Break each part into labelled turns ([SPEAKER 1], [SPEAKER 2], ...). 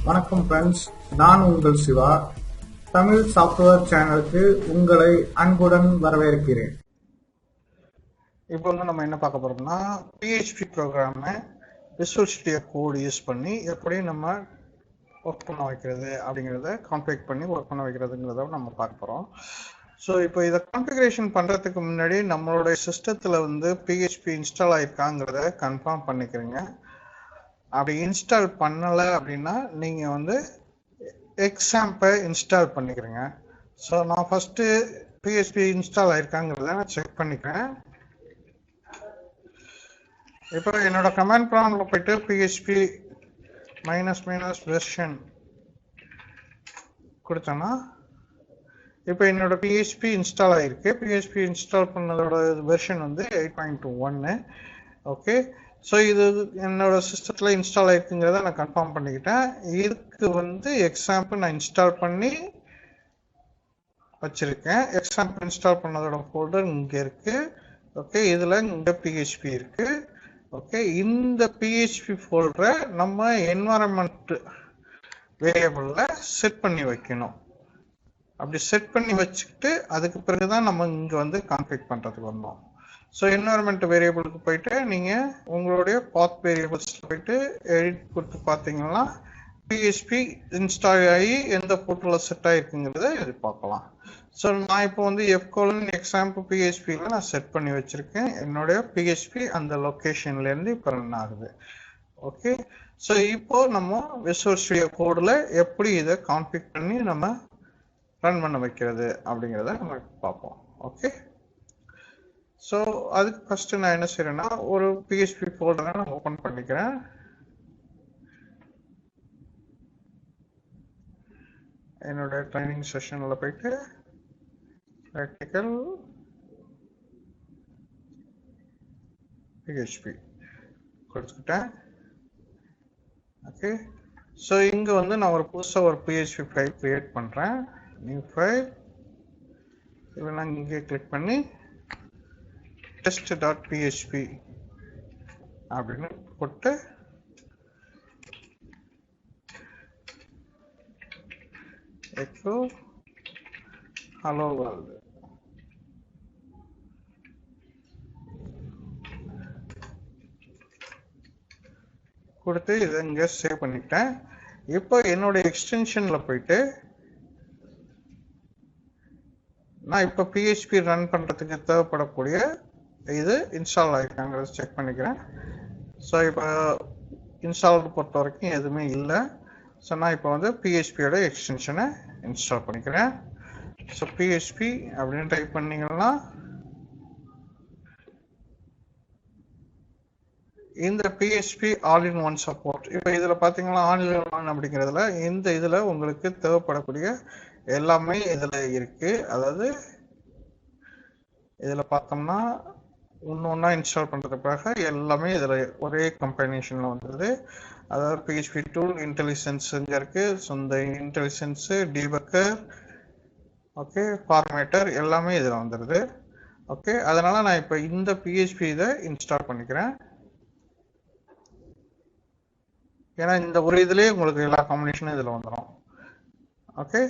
[SPEAKER 1] வணக்கம் ஃப்ரெண்ட்ஸ், நான் உங்கள் சிவா. தமிழ் சாஃப்ட்வேர் சேனலுக்கு உங்களை அன்புடன் வரவேற்கிறேன்.
[SPEAKER 2] இப்போ வந்து நம்ம என்ன பார்க்க போறோம்னா PHP ப்ரோக்ராமை விசுவல் ஸ்டுடியோ கோட் யூஸ் பண்ணி எப்படி நம்ம ஒர்க் பண்ண வைக்கிறது அப்படிங்கிறத கான்ஃபிகர் பண்ணி ஒர்க் பண்ண வைக்கிறதுங்கிறத நம்ம பார்க்க போகிறோம். ஸோ இப்போ இதை கான்ஃபிகரேஷன் பண்ணுறதுக்கு முன்னாடி நம்மளுடைய சிஸ்டத்தில் வந்து PHP இன்ஸ்டால் ஆகிருக்காங்கிறத கன்ஃபார்ம் பண்ணிக்கிறீங்க. அப்படி இன்ஸ்டால் பண்ணலை அப்படின்னா நீங்கள் வந்து எக்ஸாம்பை இன்ஸ்டால் பண்ணிக்கிறீங்க. ஸோ நான் ஃபஸ்ட்டு PHP இன்ஸ்டால் ஆகிருக்காங்கிறத நான் செக் பண்ணிக்கிறேன். இப்போ என்னோட கமாண்ட் ப்ராம்ப்ட்ல போயிட்டு PHP -- கொடுத்தேன்னா இப்போ என்னோட PHP இன்ஸ்டால் ஆகிருக்கு. PHP இன்ஸ்டால் பண்ணதோட வெர்ஷன் வந்து 8.1. ஓகே, ஸோ இது என்னோட சிஸ்டத்தில் இன்ஸ்டால் ஆகிருக்குங்கிறத நான் கன்ஃபார்ம் பண்ணிக்கிட்டேன். இதுக்கு வந்து எக்ஸாம்பிள் நான் இன்ஸ்டால் பண்ணி வச்சுருக்கேன். எக்ஸாம்பிள் இன்ஸ்டால் பண்ணதோட ஃபோல்டர் இங்கே இருக்குது. ஓகே, இதில் இங்கே PHP இருக்குது. ஓகே, இந்த PHP ஃபோல்டரை நம்ம என்வாரன்மெண்ட் வேரியபிளில் செட் பண்ணி வைக்கணும். அப்படி செட் பண்ணி வச்சுக்கிட்டு அதுக்கு பிறகு தான் நம்ம இங்கே வந்து கான்ஃபிகர் பண்ணுறதுக்கு வந்தோம். ஸோ என்வாரன்மெண்ட் வேரியபிளுக்கு போயிட்டு நீங்கள் உங்களுடைய பாத் வேரியபிள்ஸில் போயிட்டு எடிட் கொடுத்து பார்த்தீங்கன்னா PHP இன்ஸ்டால் ஆகி எந்த போர்ட்டலில் செட் ஆகிருக்குங்கிறத எதிர்பார்க்கலாம். ஸோ நான் இப்போ வந்து எக்ஸாம்பிள் PHPயில் நான் செட் பண்ணி வச்சுருக்கேன். என்னுடைய PHP அந்த லொக்கேஷன்லேருந்து இப்போ ரன் ஆகுது. ஓகே, ஸோ இப்போ நம்ம விசுவல் ஸ்டுடியோ கோடில் எப்படி இதை கான்ஃபிகர் பண்ணி நம்ம ரன் பண்ண வைக்கிறது அப்படிங்கிறத நம்ம பார்ப்போம். ஓகே, ஸோ அதுக்கு ஃபஸ்ட்டு நான் என்ன செய்கிறேன்னா ஒரு PHP ஃபோல்டரை நான் ஓப்பன் பண்ணிக்கிறேன். என்னோட ட்ரைனிங் செஷனில் போயிட்டு ப்ராக்டிக்கல் PHP கொடுத்துக்கிட்டேன். ஓகே, ஸோ இங்கே வந்து நான் ஒரு புதுசாக ஒரு PHP ஃபைல் க்ரியேட் பண்ணுறேன். New file. இதை நான் இங்கே கிளிக் பண்ணி test.php அப்படின்னு போட்டு echo hello world கொடுத்து இதை இங்கே சேவ் பண்ணிட்டேன். இப்போ என்னோட எக்ஸ்டென்ஷனில் போயிட்டு நான் இப்போ PHP ரன் பண்ணுறதுக்கு தேவைப்படக்கூடிய இது இன்ஸ்டால் ஆகிருக்காங்கிறத செக் பண்ணிக்கிறேன். ஸோ இப்போ இன்ஸ்டால் பொறுத்த வரைக்கும் எதுவுமே இல்லை. ஸோ நான் இப்போ வந்து PHPயோட எக்ஸ்டென்ஷனை இன்ஸ்டால் பண்ணிக்கிறேன். ஸோ PHP அப்படின்னு டைப் பண்ணிங்கன்னா இந்த PHP all-in-one சப்போர்ட். இப்போ இதில் பார்த்தீங்கன்னா all-in-one அப்படிங்கிறதுல இந்த இதில் உங்களுக்கு தேவைப்படக்கூடிய எல்லாமே இதில் இருக்குது. அதாவது இதில் பார்த்தோம்னா ஒன்றா இன்ஸ்டால் பண்ணுறதுக்காக எல்லாமே இதில் ஒரே கம்பைனேஷனில் வந்தது. அதாவது PHP டூல் இன்டெலிஜென்ஸ் இங்கே இருக்குது. ஸோ இந்த இன்டெலிஜென்ஸு டீபக்கர், ஓகே, ஃபார்மேட்டர் எல்லாமே இதில் வந்துடுது. ஓகே, அதனால் நான் இப்போ இந்த PHP இதை இன்ஸ்டால் பண்ணிக்கிறேன். ஏன்னா இந்த ஒரு இதுலேயே உங்களுக்கு எல்லா காம்பினேஷனும் இதில் வந்துடும். ஓகே,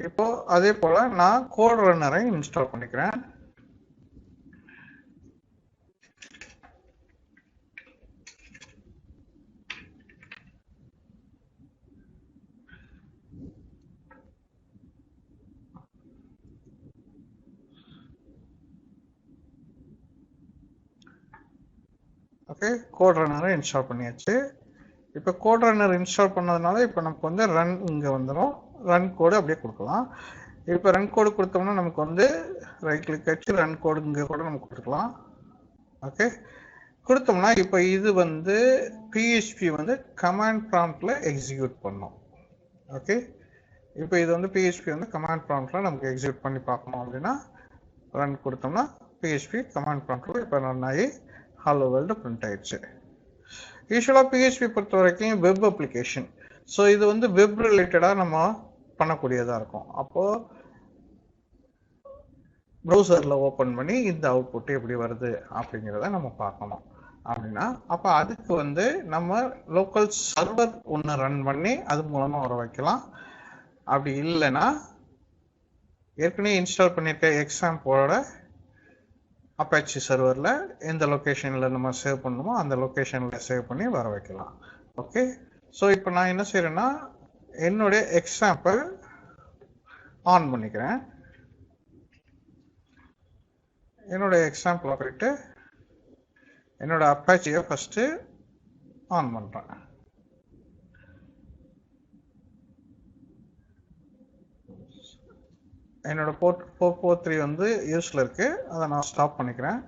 [SPEAKER 2] இப்போ அதே போல் நான் கோட் ரன்னரை இன்ஸ்டால் பண்ணிக்கிறேன். ஓகே, கோட் ரன்னரை இன்ஸ்டால் பண்ணியாச்சு. இப்போ கோட் ரன்னர் இன்ஸ்டால் பண்ணதுனால இப்போ நமக்கு வந்து ரன் இங்கே வந்துடும். ரன் கோடு அப்படியே கொடுக்கலாம். இப்போ ரன் கோடு கொடுத்தோம்னா நமக்கு வந்து ரைட் கிளிக் ஆச்சு ரன் கோடு இங்கே கூட நம்ம கொடுத்துக்கலாம். ஓகே, கொடுத்தோம்னா இப்போ இது வந்து PHP வந்து கமாண்ட் ப்ராம்ப்டில் எக்ஸிக்யூட் பண்ணும். ஓகே, இப்போ இது வந்து PHP வந்து கமாண்ட் ப்ராம்ப்டில் நமக்கு எக்ஸிக்யூட் பண்ணி பார்க்கணும் அப்படின்னா ரன் கொடுத்தோம்னா PHP கமாண்ட் ப்ராம்ப்டில் இப்போ ரன் ஆகி ஹலோ வேர்ல்டு பிரிண்ட் ஆயிடுச்சு. யூஸ்வலாக PHP பொறுத்த வரைக்கும் வெப் அப்ளிகேஷன். ஸோ இது வந்து வெப் ரிலேட்டடாக நம்ம பண்ணக்கூடியதாக இருக்கும். அப்போது ப்ரௌசரில் ஓப்பன் பண்ணி இந்த அவுட்புட் எப்படி வருது அப்படிங்கிறத நம்ம பார்க்கணும். அப்படின்னா அப்போ அதுக்கு வந்து நம்ம லோக்கல் சர்வர் ஒன்று ரன் பண்ணி அது மூலமாக வர வைக்கலாம். அப்படி இல்லைன்னா ஏற்கனவே இன்ஸ்டால் பண்ணியிருக்க எக்ஸாம்பிளோட அப்பாச்சி சர்வரில் எந்த லொக்கேஷனில் நம்ம சேவ் பண்ணணுமோ அந்த லொக்கேஷனில் சேவ் பண்ணி வர வைக்கலாம். ஓகே, ஸோ இப்போ நான் என்ன செய்கிறேன்னா என்னுடைய எக்ஸாம்பிள் ஆன் பண்ணிக்கிறேன். என்னோட எக்ஸாம்பிள் போயிட்டு என்னோட அப்பாச்சியை ஃபஸ்ட்டு ஆன் பண்ணுறேன். என்னோட போர்ட் 443 வந்து யூஸில் இருக்கு, அதை நான் ஸ்டாப் பண்ணிக்கிறேன்.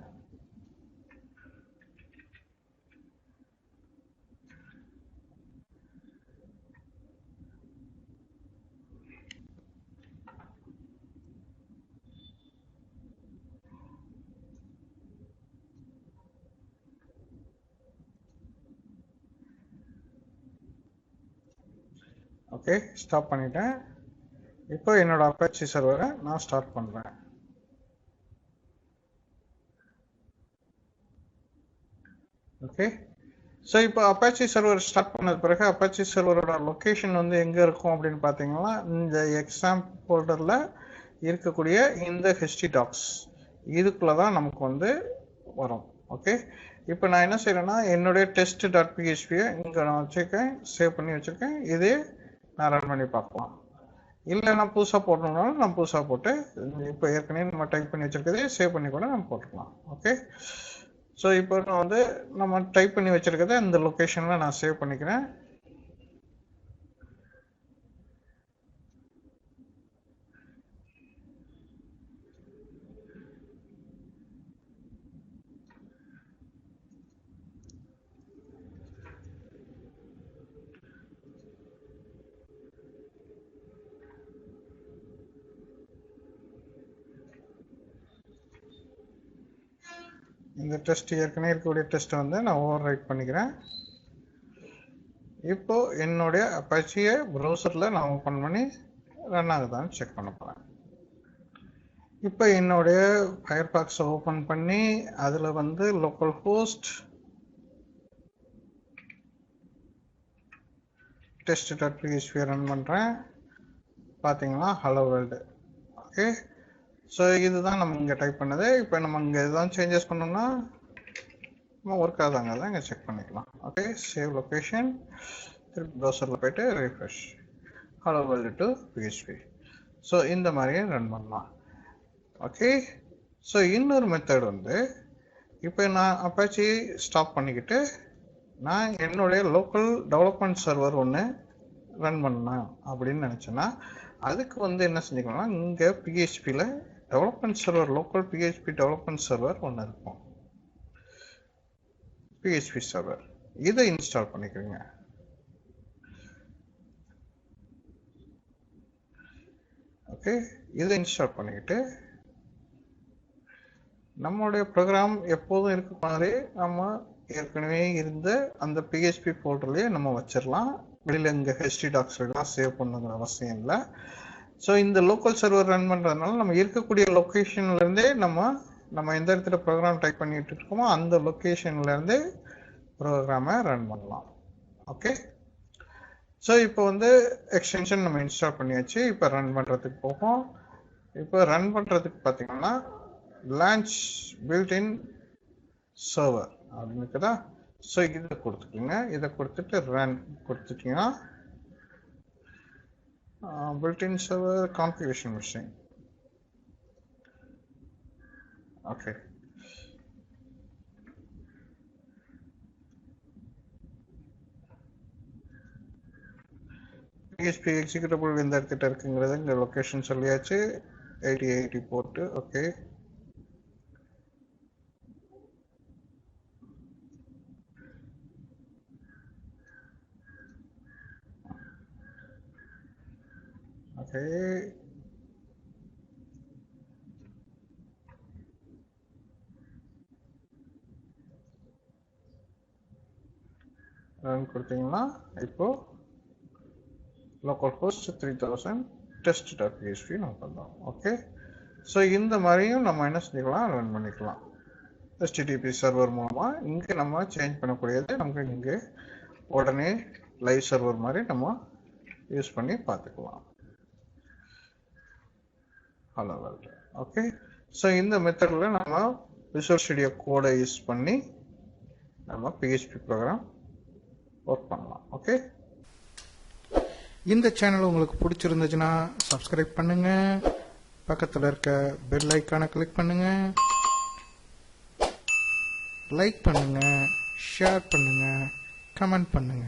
[SPEAKER 2] ஓகே, ஸ்டாப் பண்ணிட்டேன். இப்போ என்னோட அப்பாச்சி சர்வரை நான் ஸ்டார்ட் பண்ணுறேன். ஓகே, ஸோ இப்போ அப்பாச்சி சர்வர் ஸ்டார்ட் பண்ணது பிறகு அப்பாச்சி சர்வரோட லொக்கேஷன் வந்து எங்கே இருக்கும் அப்படின்னு பார்த்தீங்கன்னா இந்த எக்ஸாம் ஃபோல்டரில் இருக்கக்கூடிய இந்த ஹிஸ்ட்ரி டாக்ஸ் இதுக்குள்ளே தான் நமக்கு வந்து வரும். ஓகே, இப்போ நான் என்ன செய்கிறேன்னா என்னுடைய test.phpயை இங்கே நான் வச்சுருக்கேன், சேவ் பண்ணி வச்சுருக்கேன். இதே நான் ரன் பண்ணி பார்க்கலாம். இல்லை நான் புதுசாக போடணுன்னாலும் நான் புதுசாக போட்டு இப்போ ஏற்கனவே நம்ம டைப் பண்ணி வச்சுருக்கதே சேவ் பண்ணி கூட நம்ம போட்டுக்கலாம். ஓகே, ஸோ இப்போ நான் வந்து நம்ம டைப் பண்ணி வச்சுருக்கதை இந்த லொக்கேஷனில் நான் சேவ் பண்ணிக்கிறேன். இந்த டெஸ்ட் ஏற்கனவே இருக்கக்கூடிய டெஸ்ட்டை வந்து நான் ஓவர் ரைட் பண்ணிக்கிறேன். இப்போ என்னுடைய அப்பாச்சியை ப்ரௌசரில் நான் ஓப்பன் பண்ணி ரன் ஆகுதான்னு செக் பண்ண போகிறேன். இப்போ என்னுடைய ஃபயர்பாக்ஸை ஓப்பன் பண்ணி அதில் வந்து லோக்கல் ஹோஸ்ட் test.php ரன் பண்ணுறேன். பார்த்தீங்கன்னா ஹலோ வேர்ல்டு. ஓகே, ஸோ இதுதான் நம்ம இங்கே டைப் பண்ணது. இப்போ நம்ம இங்கே எதாவது சேஞ்சஸ் பண்ணோம்னா நம்ம ஒர்க் ஆகுதாங்க தான் இங்கே செக் பண்ணிக்கலாம். ஓகே, சேவ் லொக்கேஷன், திருப்பி ப்ரௌசரில் போய்ட்டு refresh hello world to PHP. So இந்த மாதிரியே ரன் பண்ணலாம். ஓகே, ஸோ இன்னொரு மெத்தட் வந்து இப்போ நான் அப்பாச்சி ஸ்டாப் பண்ணிக்கிட்டு நான் என்னுடைய லோக்கல் டெவலப்மெண்ட் சர்வர் ஒன்று ரன் பண்ணேன் அப்படின்னு நினச்சேன்னா அதுக்கு வந்து என்ன செஞ்சுக்கணும்னா இங்கே PHPயில் development server local PHP development server ஒன்று இருக்கும், PHP சர்வர். இதை இன்ஸ்டால் பண்ணிக்கிறீங்க. ஓகே, இதை இன்ஸ்டால் பண்ணிக்கிட்டு நம்மளுடைய ப்ரோக்ராம் எப்போதும் இருக்க மாதிரி நம்ம ஏற்கனவே இருந்த அந்த PHP போர்ட்டல்லையே நம்ம வச்சிடலாம். வெளியில் இங்கே ஹிஸ்ட்ரி டாக்ஸ்லாம் சேவ் பண்ணுங்கிற அவசியம் இல்லை. ஸோ இந்த லோக்கல் சர்வர் ரன் பண்ணுறதுனால நம்ம இருக்கக்கூடிய லொக்கேஷன்லேருந்தே நம்ம எந்த இடத்துல ப்ரோக்ராம் டைப் பண்ணிட்டு இருக்கோமோ அந்த லொக்கேஷன்லேருந்தே ப்ரோக்ராமை ரன் பண்ணலாம். ஓகே, ஸோ இப்போ வந்து எக்ஸ்டென்ஷன் நம்ம இன்ஸ்டால் பண்ணியாச்சு. இப்போ ரன் பண்ணுறதுக்கு போகும். இப்போ ரன் பண்ணுறதுக்கு பார்த்தீங்கன்னா லான்ச் பில்ட்-இன் சர்வர் அப்படின்னு இருக்குதா. ஸோ இதை கொடுத்துக்கோங்க. இதை கொடுத்துட்டு ரன் கொடுத்துட்டீங்கன்னா built in server configuration machine. Okay, PHP executable எந்த இடத்துல இருக்குங்கிறது இந்த லொக்கேஷன் சொல்லியாச்சு. 8080 போட்டு ஓகே, ஓகே, ரன் கொடுத்தீங்கன்னா இப்போ லோக்கல் ஹோஸ்ட் 3000 test.php நம்ம பண்ணலாம். ஓகே, ஸோ இந்த மாதிரியும் நம்ம என்ன செஞ்சுக்கலாம், ரன் பண்ணிக்கலாம். HTTP சர்வர் மூலமா இங்கே நம்ம சேஞ்ச் பண்ணக்கூடியது நமக்கு இங்கே உடனே லைவ் சர்வர் மாதிரி நம்ம யூஸ் பண்ணி பார்த்துக்கலாம். Hello world. ஓகே, ஸோ இந்த மெத்தடில் நம்ம விசுவல் ஸ்டுடியோ கோடை யூஸ் பண்ணி நம்ம PHP ப்ரோக்ராம் ஒர்க் பண்ணலாம். ஓகே,
[SPEAKER 1] இந்த சேனல் உங்களுக்கு பிடிச்சிருந்துச்சுன்னா சப்ஸ்கிரைப் பண்ணுங்க, பக்கத்தில் இருக்க பெல் ஐக்கானை கிளிக் பண்ணுங்க, லைக் பண்ணுங்க, ஷேர் பண்ணுங்க, கமெண்ட் பண்ணுங்க.